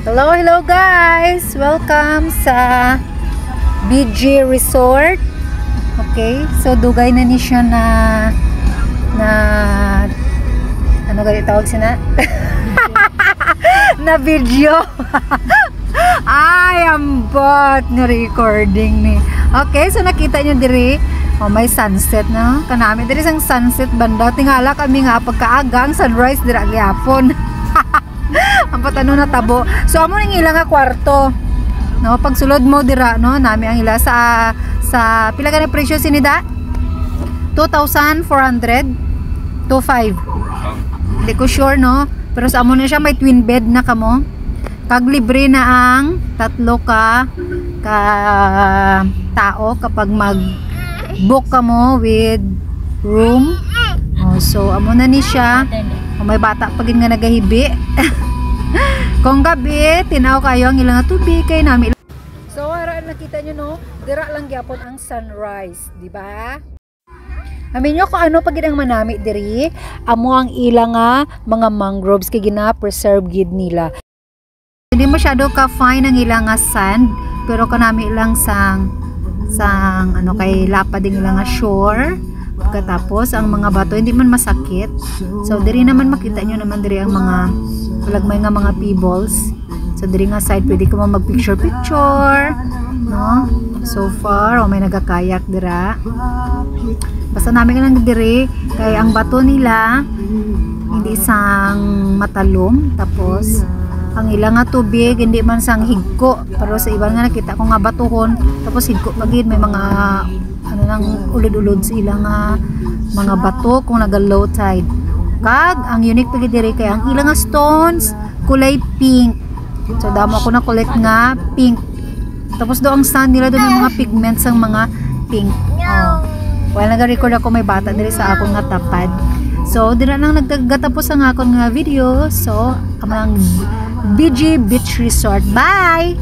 Hello, hello guys! Welcome sa BG Resort. Okay, so dugay na ni siya na ano gali tawag sina? Na video. Ay, ambot nga recording ni. Okay, so nakita nyo diri, may sunset no? Kanami diri sang sunset banda. Tingala kami nga pagkaagang sunrise dira gyapon. Ang patano na tabo. So amo ning ila nga kwarto. No, pag sulod mo dira no, nami ang ila sa pila ka na presyo sinida? 2,400 to 5. Hindi ko sure no, pero sa amo na siya may twin bed na kamo. Kag libre na ang tatlo ka tao kapag mag-book kamo with room. Oh, so amo na ni siya. May bata pag nga nagahibi. Kung gabi tinaw kayo ang ilang tubig kay nami. So ara nakita nyo no, dira lang gyapon ang sunrise, di ba? Amin nyo kung ano pag ang manami diri, amo ang ilang mga mangroves kay gina-preserve gid nila. Hindi masyado ka fine ang ilang sand, pero kanami lang sang ano kay lapad ding ilang shore. Pagkatapos ang mga bato hindi man masakit. So diri naman makita nyo naman diri ang mga palagmay nga mga pebbles. So diri nga side pwede ko mag picture no? So far may nagakayak dira. Basta namin lang diri kay ang bato nila hindi isang matalom, tapos ang ilang nga tubig hindi man sang higko, pero sa iba nga nakita ko nga batuhon tapos higko magid may mga ano nang ulod-ulod sa ilang mga bato kung naga low tide. Kag ang unique pagid diri kay ang ilang stones kulay pink. So damo ko na collect nga pink. Tapos do ang sand nila do may mga pigments ang mga pink. Oh. While naga-record ako may bata diri sa akong nga tapad. So dira nang nagtatapos ang akong nga video. So amang BG Beach Resort. Bye.